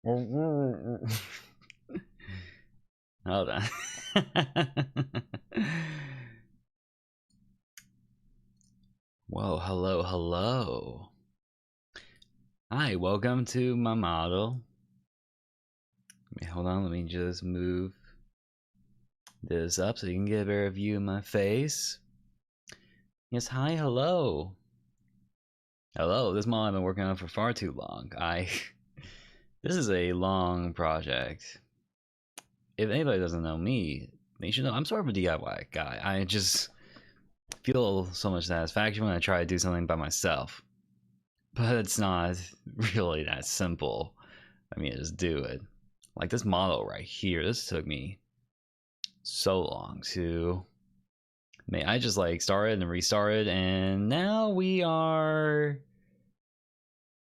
Hold on. Whoa, hello, hello. Hi, welcome to my model. Hold on, let me just move this up so you can get a better view of my face. Yes, hi, hello. Hello, this model I've been working on for far too long. This is a long project. If anybody doesn't know me, they should know I'm sort of a DIY guy. I just feel so much satisfaction when I try to do something by myself. But it's not really that simple. I mean, just do it. Like this model right here, this took me so long to make. I just like started and restarted, and now we are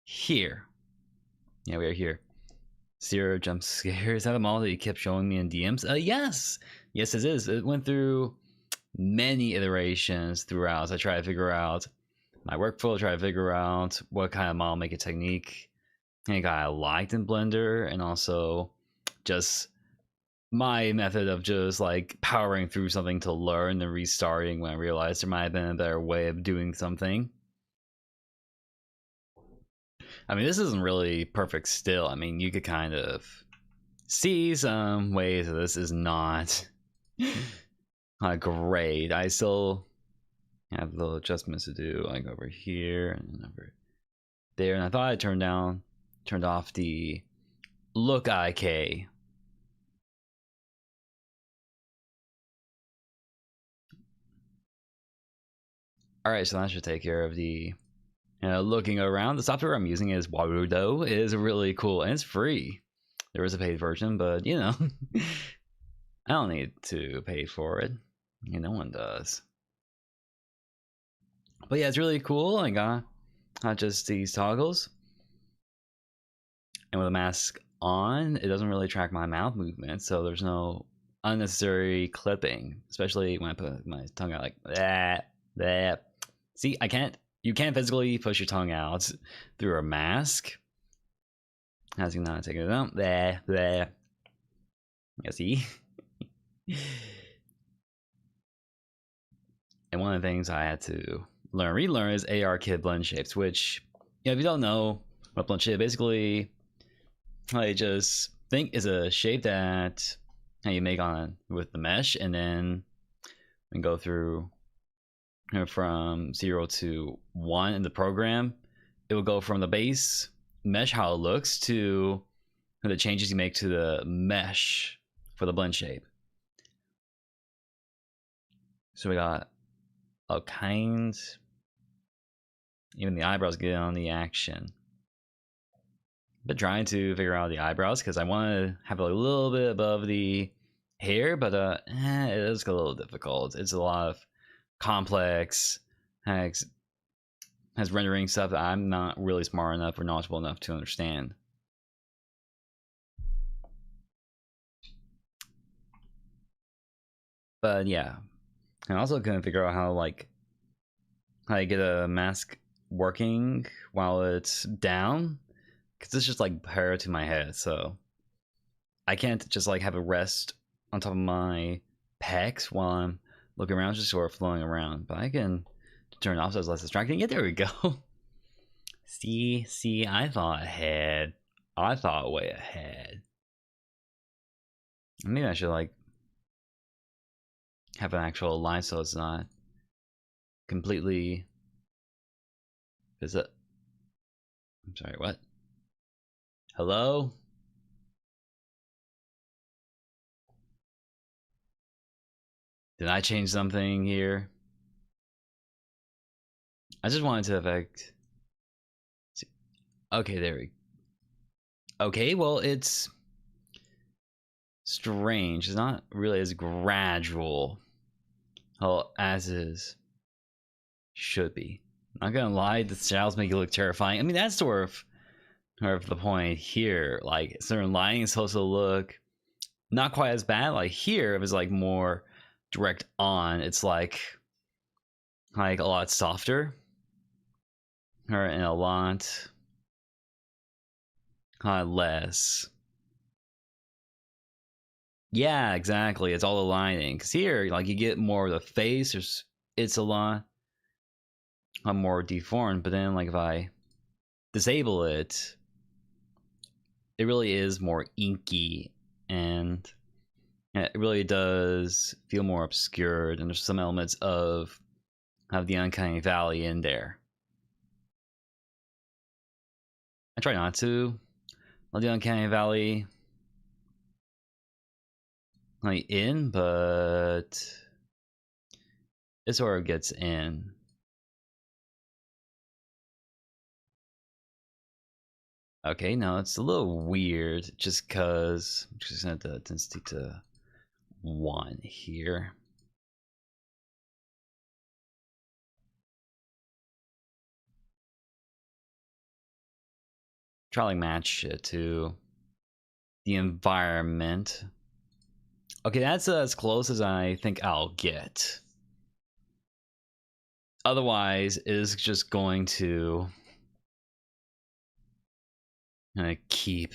here. Yeah, we are here. Sirrah jump scare. Is that a model that you kept showing me in DMs? Yes! Yes, it is. It went through many iterations throughout. So I tried to figure out my workflow, try to figure out what kind of model making technique I liked in Blender, and also just my method of just like powering through something to learn and restarting when I realized there might have been a better way of doing something. I mean, this isn't really perfect still. I mean, you could kind of see some ways that this is not great. I still have little adjustments to do, like over here and over there. And I thought I turned off the look IK. All right, so that should take care of the looking around. The software I'm using is Warudo. It is really cool and it's free. There is a paid version, but you know, I don't need to pay for it. No one does. But yeah, it's really cool. I got not just these toggles, and with a mask on, it doesn't really track my mouth movement, so there's no unnecessary clipping, especially when I put my tongue out like that. See, you can't physically push your tongue out through a mask. As you know, take it out. There. You see? And one of the things I had to relearn is ARKit blend shapes, which, if you don't know what blend shape, basically, I just think is a shape that you make on with the mesh, and then we go through from 0 to 1 in the program. It will go from the base mesh, how it looks, to the changes you make to the mesh for the blend shape. So we got all kinds. Even the eyebrows get on the action. But trying to figure out the eyebrows because I want to have a little bit above the hair, but it is a little difficult. It's a lot of complex has rendering stuff that I'm not really smart enough or knowledgeable enough to understand. But yeah, I also couldn't figure out how you get a mask working while it's down, because it's just like parallel to my head, so I can't just like have a rest on top of my pecs while I'm looking around, just sort of flowing around. But I can turn it off so it's less distracting. Yeah, there we go. See, I thought ahead. I thought way ahead. Maybe I should like have an actual line so it's not completely. Is it? I'm sorry, what? Hello? Did I change something here? I just wanted to affect. Okay, there we go. Okay, well, it's strange. It's not really as gradual as is should be. Not gonna lie, the shadows make it look terrifying. I mean, that's sort of the point here. Like, certain lighting is supposed to look not quite as bad. Like here, if it's like more direct on, it's like a lot softer, or and a lot less. Yeah, exactly. It's all aligning. Because here, like, you get more of the face. It's a lot more deformed. But then, like, if I disable it, it really is more inky. And it really does feel more obscured. And there's some elements of the Uncanny Valley in there. I try not to let the Uncanny Valley like in, but it sort of gets in. Okay, now it's a little weird just because I'm just gonna have the density to 1 here. Try like match it to the environment. Okay, that's as close as I think I'll get. Otherwise, it's just going to keep.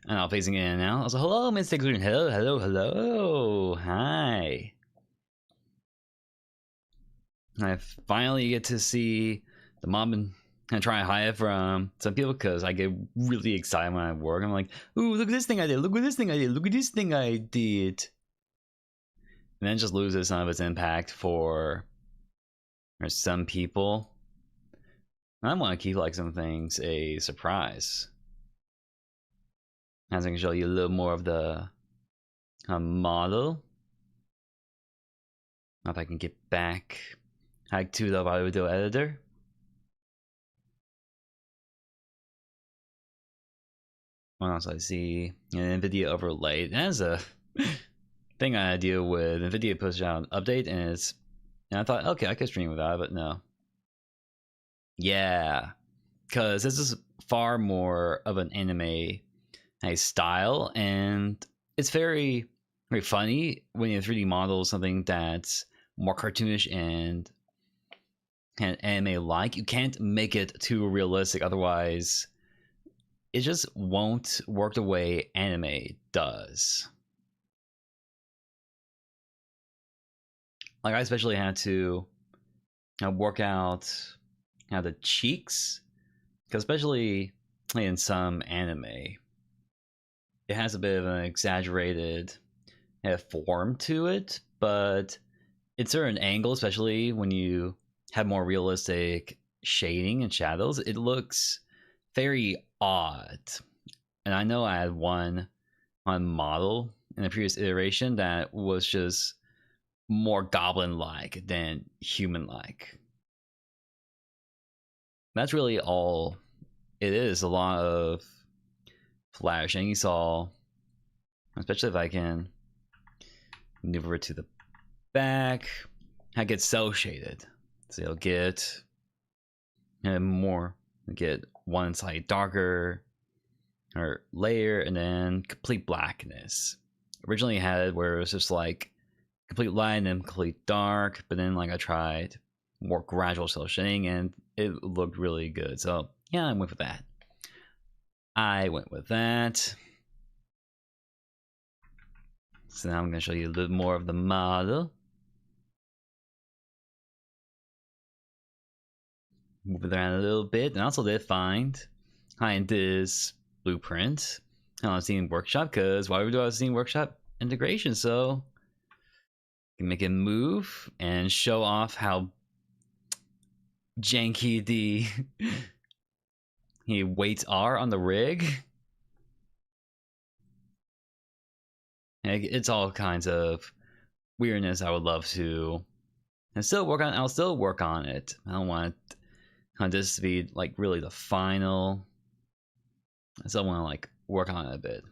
And now facing in and out. Also, hello, Mr. Green. Hello, hello, hello. Hi. I finally get to see the mob and try and hide it from some people because I get really excited when I work. I'm like, ooh, look at this thing I did. Look at this thing I did. Look at this thing I did. And then it just loses some of its impact for some people. I want to keep like some things a surprise. As I can show you a little more of the model. If I can get back to the video editor. What else I see? An NVIDIA overlay. That's a thing I deal with. NVIDIA pushed out an update, and I thought, okay, I could stream without it, but no. Yeah, because this is far more of an anime style, and it's very, very funny when you 3D model something that's more cartoonish and anime-like. You can't make it too realistic, otherwise it just won't work the way anime does. Like, I especially had to work out the cheeks, because especially in some anime, it has a bit of an exaggerated form to it, but at certain angles, especially when you have more realistic shading and shadows, it looks very odd. And I know I had one model in the previous iteration that was just more goblin-like than human-like. That's really all it is. A lot of flashing. You saw, especially if I can maneuver it to the back, I get cell shaded, so you'll get more. Get one slightly darker or layer, and then complete blackness. Originally I had it where it was just like complete light and then complete dark, but then like I tried more gradual cell shading and it looked really good. So yeah, I went with that. So now I'm going to show you a little more of the model. Move it around a little bit, and also did find behind this blueprint on Steam Workshop, because why would we do a Steam Workshop integration? So you can make it move and show off how janky the weights are on the rig. It's all kinds of weirdness I would love to and still work on. I'll still work on it. I don't want this to be like really the final. I still want to like work on it a bit.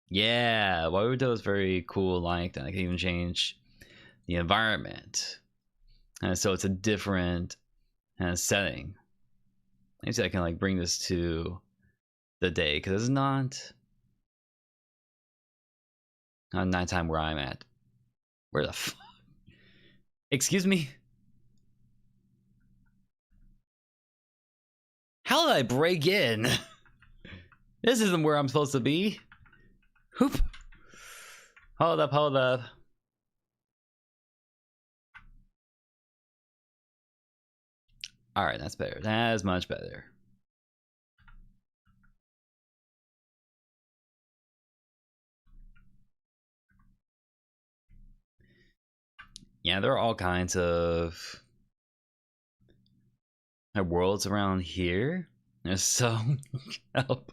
Yeah, Waruto is very cool like that. I can even change the environment, and so it's a different setting. Maybe I can like bring this to the day, because it's not nighttime where I'm at. Where the fuck? Excuse me? How did I break in? This isn't where I'm supposed to be. Hoop. Hold up, hold up. Alright, that's better. That is much better. Yeah, there are all kinds of worlds around here. There's so help.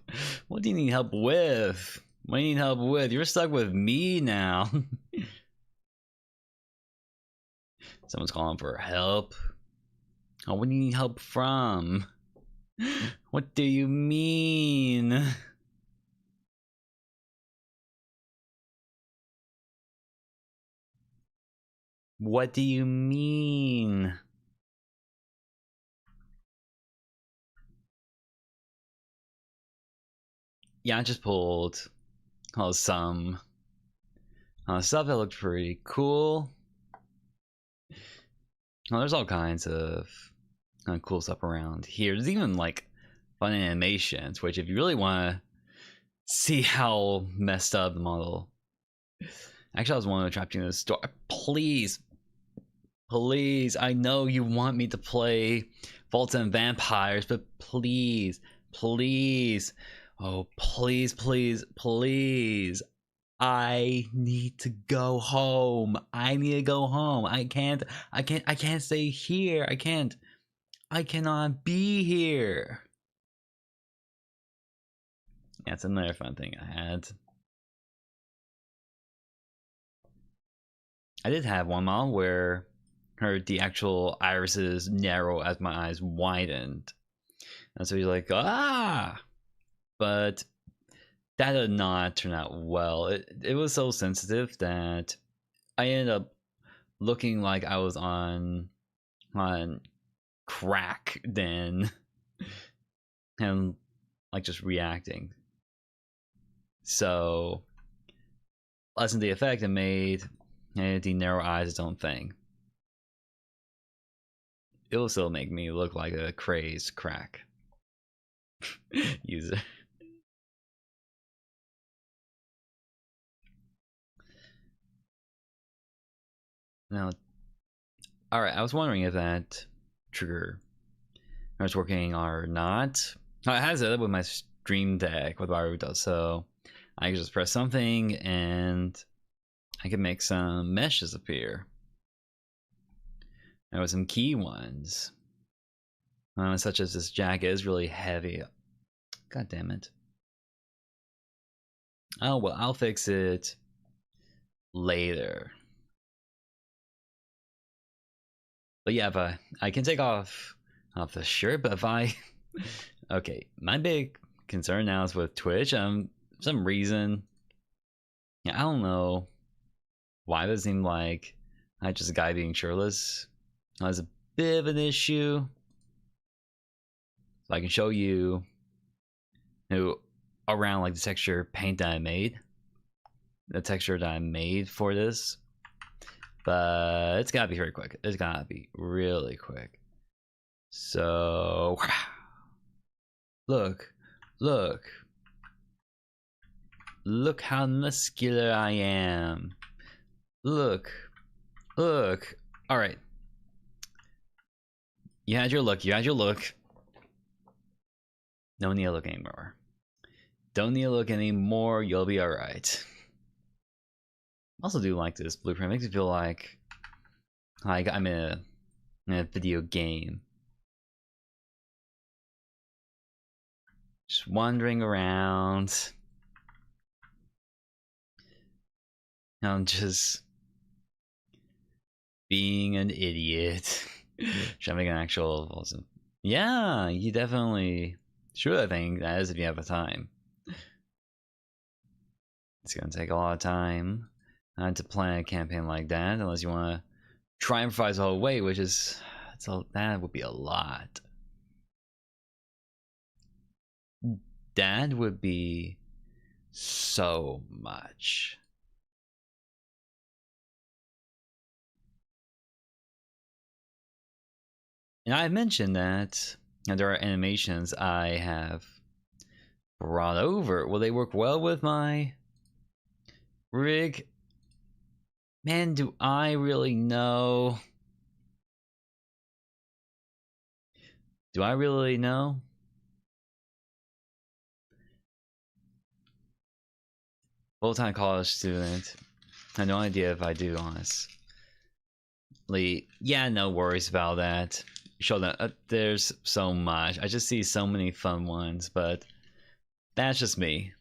What do you need help with? What do you need help with? You're stuck with me now. Someone's calling for help. Oh, what do you need help from? What do you mean? What do you mean? Yeah, I just pulled some stuff that looked pretty cool. Well, there's all kinds of cool stuff around here. There's even like fun animations, which if you really want to see how messed up the model. Actually, I was one of the trapped in the store. Please, please. I know you want me to play Vaults and Vampires, but please, please. Oh, please, please, please. I need to go home. I need to go home. I can't stay here. I cannot be here. That's another fun thing I had. I did have one model where the actual irises narrow as my eyes widened. And so you're like, ah! But that did not turn out well. It was so sensitive that I ended up looking like I was on crack then, and like just reacting. So lessened the effect and made the narrow eyes its own thing. It will still make me look like a crazed crack user. Now, alright, I was wondering if that trigger was working or not. Oh, it has it with my Stream Deck with Baruto, so I can just press something and I can make some meshes appear. There were some key ones, such as this jacket is really heavy. God damn it. Oh well, I'll fix it later. But yeah, if I can take off the shirt, but if I okay, my big concern now is with Twitch. For some reason, yeah, I don't know why, but it seemed like not just a guy being shirtless was a bit of an issue. So I can show you around like the texture paint that I made, the texture that I made for this. But it's gotta be very quick. It's gotta be really quick. So look how muscular I am. Look. All right. You had your look. No need to look anymore. Don't need to look anymore. You'll be all right. I also do like this blueprint. It makes me feel like I'm in a video game. Just wandering around. I'm just being an idiot. Should I make an actual... Yeah, you definitely should, I think. That is if you have the time. It's gonna take a lot of time to plan a campaign like that, unless you want to try and improvise the whole way, which is... that would be a lot. That would be so much. And I mentioned that there are animations I have brought over. Will they work well with my rig? Man, do I really know? Do I really know? Full-time college student. I have no idea if I do, honestly. Yeah, no worries about that. Show that there's so much. I just see so many fun ones, but that's just me.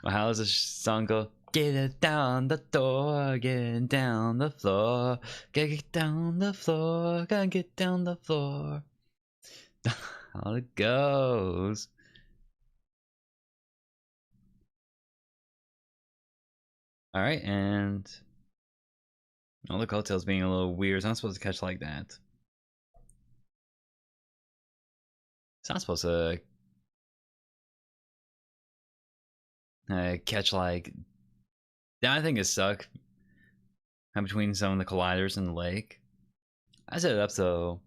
Well, how does this song go? Get it down the door, get it down the floor, get down the floor, gotta get down the floor. How it goes. Alright, and all the coattails being a little weird. It's not supposed to catch like that. It's not supposed to catch like that. I think is stuck between some of the colliders in the lake. I set it up so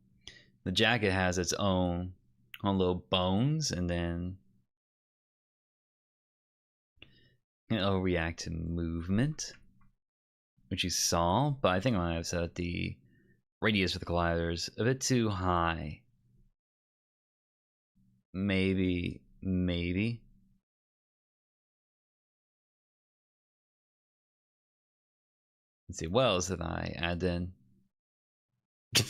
the jacket has its own little bones, and then it'll react to movement, which you saw. But I think I might have set the radius for the colliders a bit too high. Maybe. Let's see, what else did I add in? I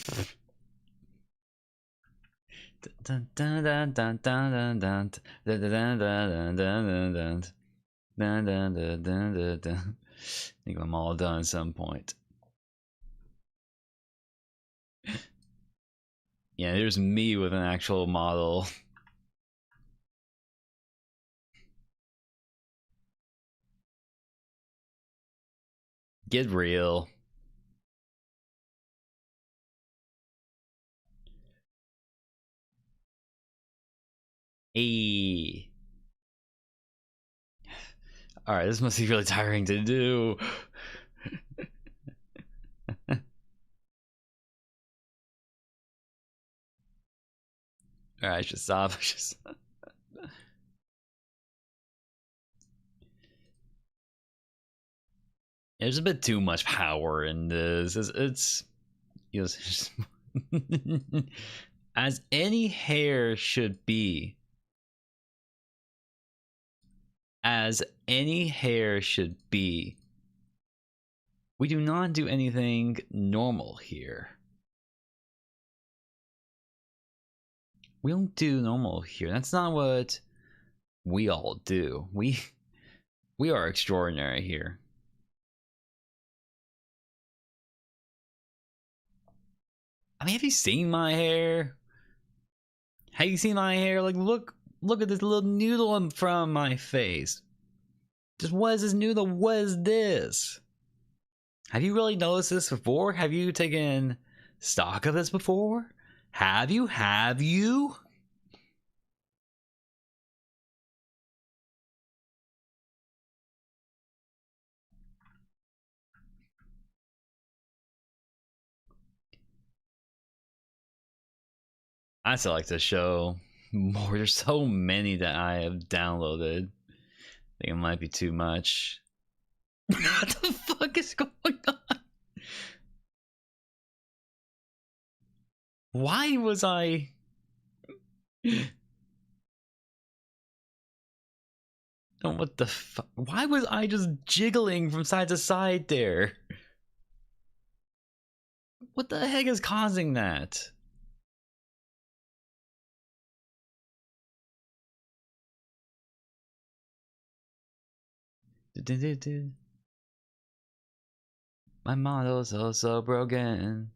think I'm all done at some point. Yeah, there's me with an actual model. Get real. Hey. Alright, this must be really tiring to do. Alright, I should stop. There's a bit too much power in this. It's you know, as any hair should be. As any hair should be. We do not do anything normal here. We don't do normal here. That's not what we all do. We are extraordinary here. I mean, have you seen my hair? Have you seen my hair? Like, look at this little noodle in front of my face. Just what is this noodle? What is this? Have you really noticed this before? Have you taken stock of this before? Have you? I still like to show more. There's so many that I have downloaded. I think it might be too much. What the fuck is going on? Why was I... Oh, what the fuck? Why was I just jiggling from side to side there? What the heck is causing that? My model's also broken.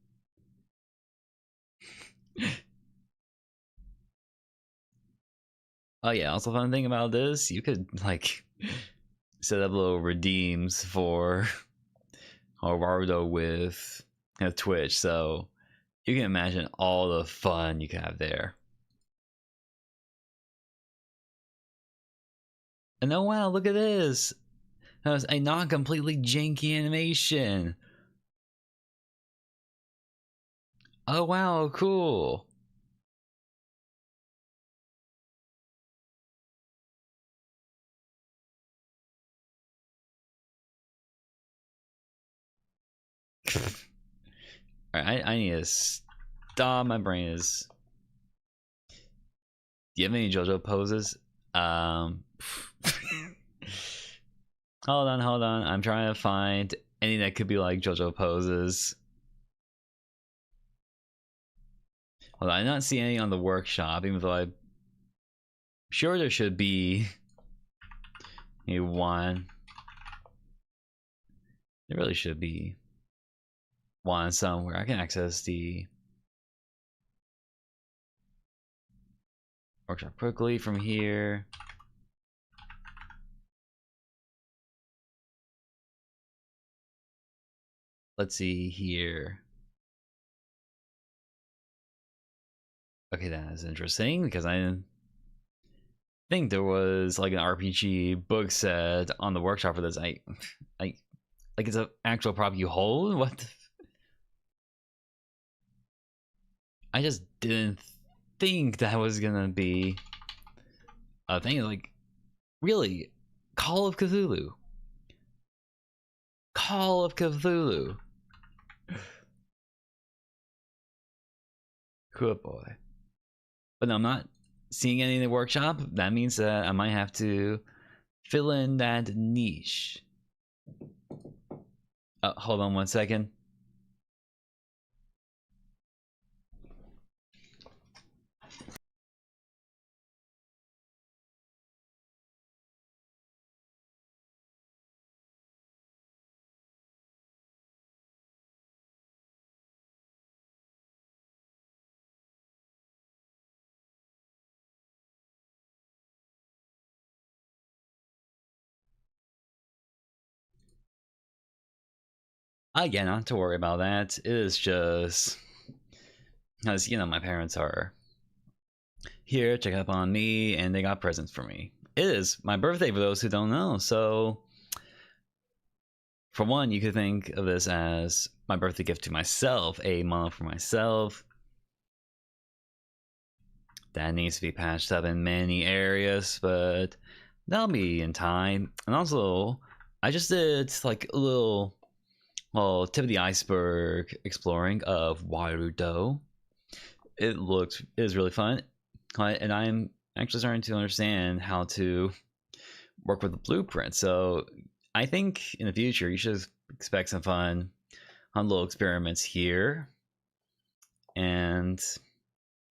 Oh yeah, also fun thing about this, you could like set up little redeems for Gerardo with Twitch, so you can imagine all the fun you can have there. And oh wow, look at this! That was a not completely janky animation. Oh wow, cool. Alright, I need to stop. My brain is. Do you have any JoJo poses? Um, hold on. I'm trying to find any that could be like JoJo poses. Well, I not see any on the workshop, even though I'm sure there should be maybe one. There really should be one somewhere. I can access the workshop quickly from here. Let's see here. Okay, that is interesting because I didn't think there was like an RPG book set on the workshop for this. I like it's an actual prop you hold. What? I just didn't think that was gonna be a thing. Like, really, Call of Cthulhu. Call of Cthulhu. Good boy. But no, I'm not seeing any in the workshop. That means that I might have to fill in that niche. Hold on 1 second. Yeah, not to worry about that. It is just because my parents are here, check up on me, and they got presents for me. It is my birthday for those who don't know. So, for one, you could think of this as my birthday gift to myself, a mom for myself. That needs to be patched up in many areas, but that'll be in time. And also, I just did like a little, well, tip of the iceberg exploring of Warudo. It is really fun, and I'm actually starting to understand how to work with the blueprint. So I think in the future you should expect some fun little experiments here, and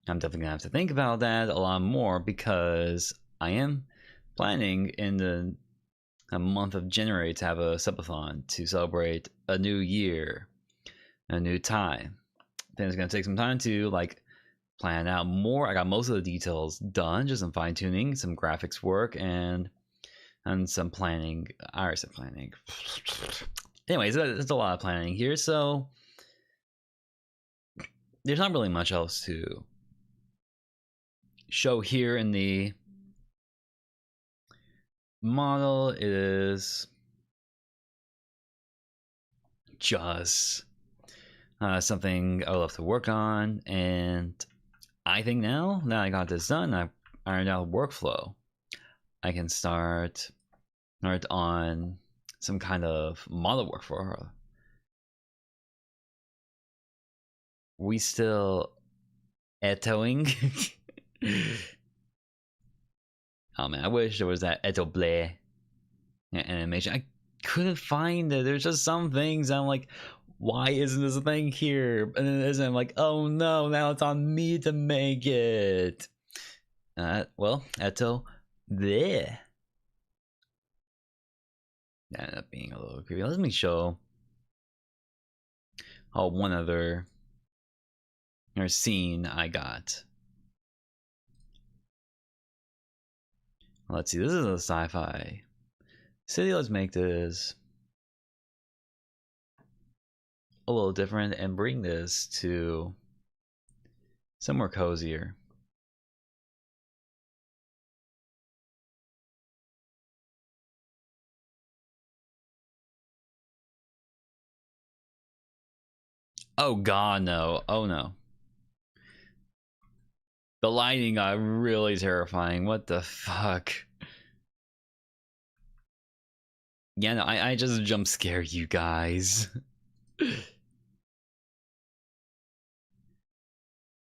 I'm definitely gonna have to think about that a lot more because I am planning in the a month of January to have a subathon to celebrate a new year, a new time. Then it's gonna take some time to like plan out more. I got most of the details done, just some fine tuning, some graphics work, and some planning. I already said planning. Anyways, there's a lot of planning here, so there's not really much else to show here in the model. It is just something I would love to work on, and I think now that I got this done, I've ironed out workflow. I can start on some kind of model work for her. We still etoing. Oh man, I wish there was that eto bleh animation. I couldn't find it. There's just some things I'm like, why isn't this a thing here? And then it isn't. I'm like, oh no, now it's on me to make it. Well, eto bleh. That ended up being a little creepy. Let me show one other scene I got. Let's see, this is a sci-fi city. Let's make this a little different and bring this to somewhere cozier. Oh god, no. Oh no. The lighting got really terrifying. What the fuck? Yeah, no, I just jump scared you guys.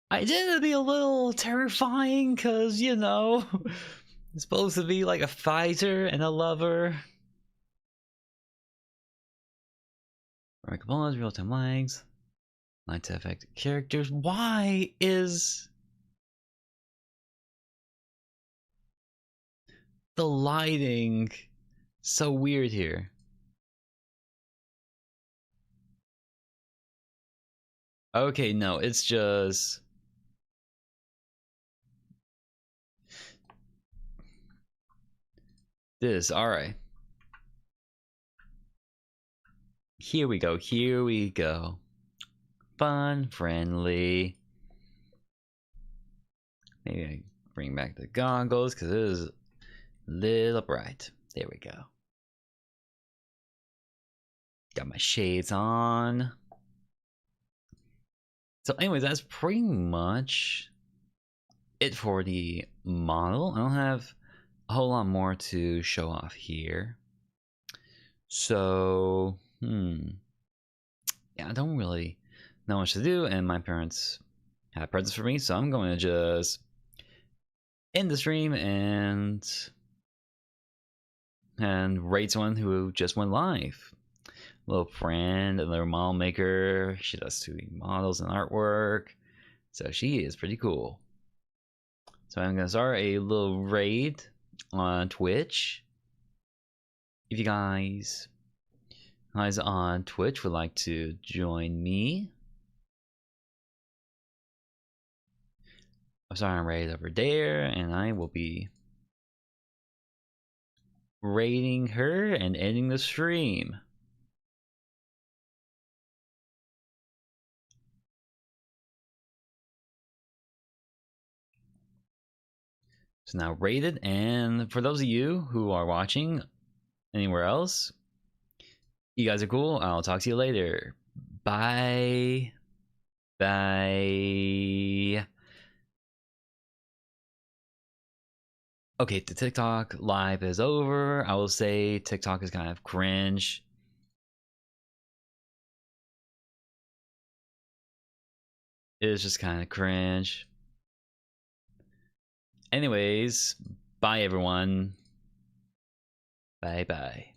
I did to be a little terrifying because, you know, it's supposed to be like a fighter and a lover. Components, real-time lags, light to affect characters. Why is the lighting so weird here? Okay, no, it's just this. All right. Here we go. Here we go. Fun, friendly. Maybe I bring back the goggles because it is a little bright. There we go. Got my shades on. So anyways, that's pretty much it for the model. I don't have a whole lot more to show off here. So, yeah, I don't really know what to do, and my parents have presents for me, so I'm going to just end the stream and rate someone who just went live. A little friend, another model maker. She does 2D models and artwork, so she is pretty cool. So I'm gonna start a little raid on Twitch. If you guys on Twitch would like to join me, I'm starting a raid over there, and I will be raiding her and ending the stream. So now rated, and for those of you who are watching anywhere else, you guys are cool. I'll talk to you later. Bye. Bye. Okay, the TikTok live is over. I will say TikTok is kind of cringe. It is just kind of cringe. Anyways, bye everyone. Bye bye.